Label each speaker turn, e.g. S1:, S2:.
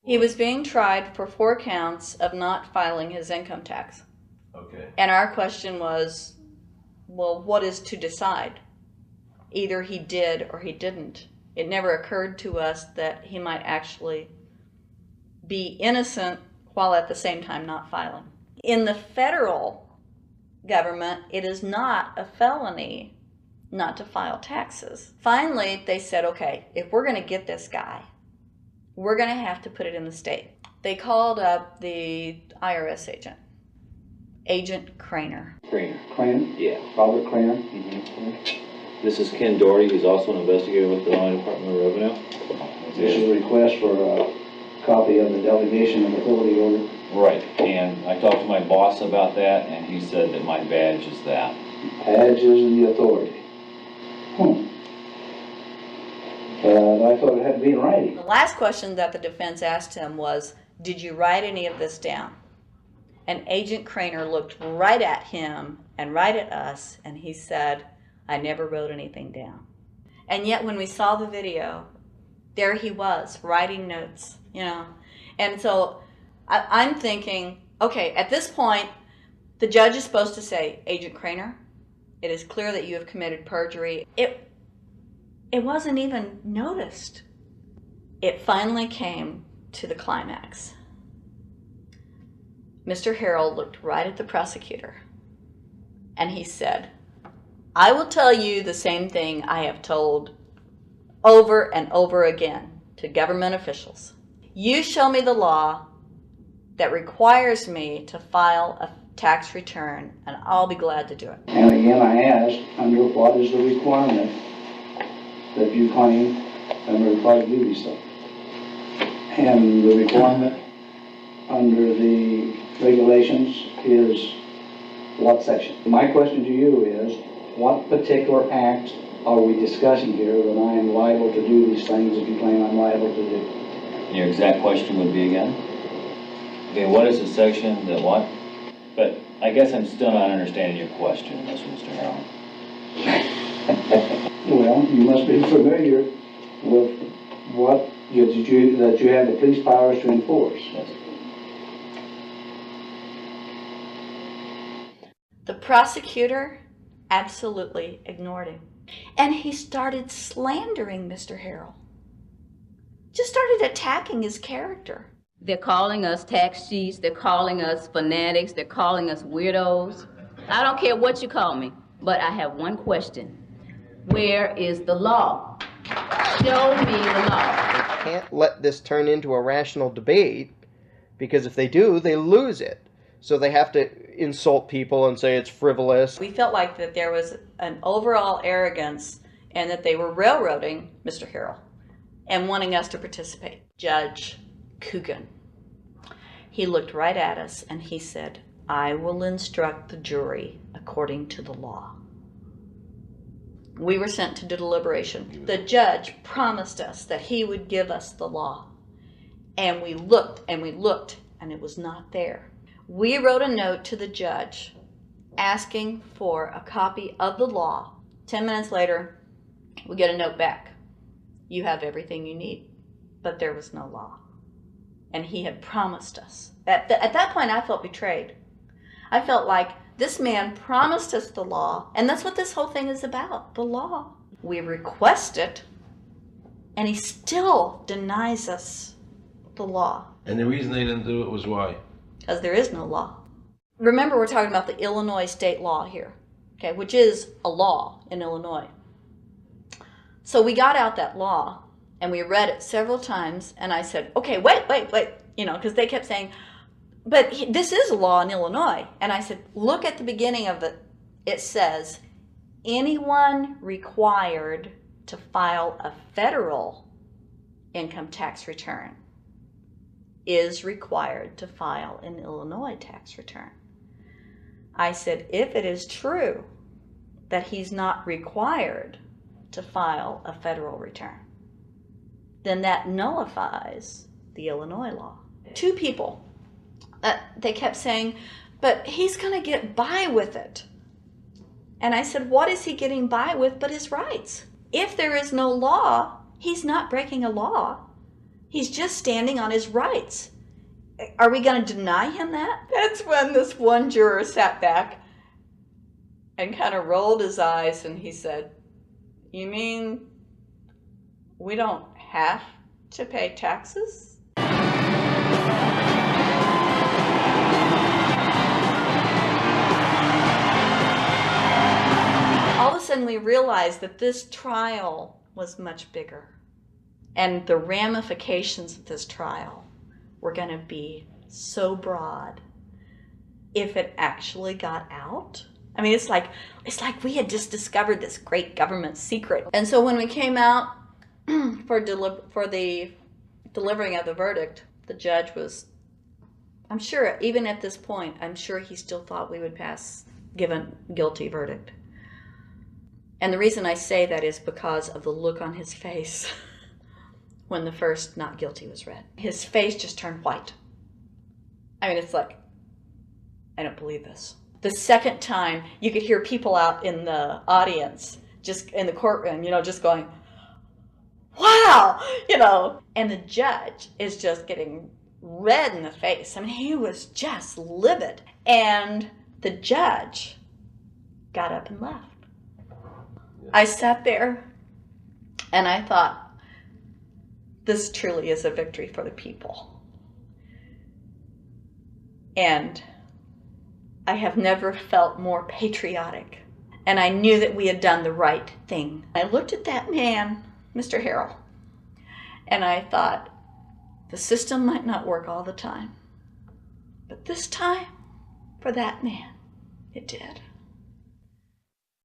S1: He was being tried for 4 counts of not filing his income tax.
S2: Okay.
S1: And our question was, well, what is to decide? Either he did or he didn't. It never occurred to us that he might actually be innocent while at the same time not filing. In the federal government, it is not a felony not to file taxes. Finally, they said, okay, if we're going to get this guy, we're going to have to put it in the state. They called up the IRS agent, Agent Craner.
S3: Craner?
S4: Yeah.
S3: Robert Craner?
S4: Mm-hmm. This is Ken Doherty. He's also an investigator with the Illinois Department of Revenue.
S3: This is a request for a copy of the delegation of authority order.
S4: Right, and I talked to my boss about that, and he said that my badge is that.
S3: Badge is the authority. I thought it had to be in writing.
S1: The last question that the defense asked him was, did you write any of this down? And Agent Craner looked right at him and right at us, and he said, I never wrote anything down. And yet when we saw the video, there he was, writing notes, you know. And so I'm thinking, okay, at this point, the judge is supposed to say, Agent Craner, it is clear that you have committed perjury. It wasn't even noticed. It finally came to the climax. Mr. Harrell looked right at the prosecutor, and he said, I will tell you the same thing I have told over and over again to government officials. You show me the law that requires me to file a tax return, and I'll be glad to do it.
S3: And again, I asked, under what is the requirement that you claim under the Private Duty stuff? And the requirement under the regulations is what section? My question to you is, what particular act are we discussing here that I am liable to do these things that you claim I'm liable to do?
S4: Your exact question would be again? Okay, what is the section that what? But I guess I'm still not understanding your question, Mr. Harrell.
S3: Well, you must be familiar with what that you have the police powers to enforce.
S4: Yes.
S1: The prosecutor absolutely ignored him. And he started slandering Mr. Harrell. Just started attacking his character.
S5: They're calling us tax cheats, they're calling us fanatics, they're calling us weirdos. I don't care what you call me, but I have one question. Where is the law? Show me the law.
S6: They can't let this turn into a rational debate, because if they do, they lose it. So they have to insult people and say it's frivolous.
S1: We felt like that there was an overall arrogance and that they were railroading Mr. Harrell and wanting us to participate. Judge Coogan, he looked right at us and he said, I will instruct the jury according to the law. We were sent to deliberation. The judge promised us that he would give us the law. And we looked and we looked and it was not there. We wrote a note to the judge asking for a copy of the law. 10 minutes later, we get a note back. You have everything you need, but there was no law. And he had promised us. At that point, I felt betrayed. I felt like this man promised us the law, and that's what this whole thing is about, the law. We request it, and he still denies us the law.
S2: And the reason they didn't do it was why?
S1: Because there is no law. Remember, we're talking about the Illinois state law here, okay, which is a law in Illinois. So we got out that law, and we read it several times, and I said, okay, wait, you know, because they kept saying, but this is a law in Illinois. And I said, look at the beginning of it. It says, anyone required to file a federal income tax return is required to file an Illinois tax return. I said, if it is true that he's not required to file a federal return, then that nullifies the Illinois law. 2 people, they kept saying, but he's going to get by with it. And I said, what is he getting by with but his rights? If there is no law, he's not breaking a law. He's just standing on his rights. Are we going to deny him that? That's when this one juror sat back and kind of rolled his eyes and he said, "You mean we don't have to pay taxes?" All of a sudden we realized that this trial was much bigger. And the ramifications of this trial were going to be so broad if it actually got out. I mean, it's like we had just discovered this great government secret. And so when we came out for the delivering of the verdict, the judge was, I'm sure, even at this point, I'm sure he still thought we would give a guilty verdict. And the reason I say that is because of the look on his face when the first not guilty was read. His face just turned white. I mean, it's like, I don't believe this. The second time, you could hear people out in the audience, just in the courtroom, just going, wow, and the judge is just getting red in the face. I mean, he was just livid. And the judge got up and left. I sat there and I thought, this truly is a victory for the people. And I have never felt more patriotic. And I knew that we had done the right thing. I looked at that man, Mr. Harrell, and I thought, the system might not work all the time, but this time, for that man, it did.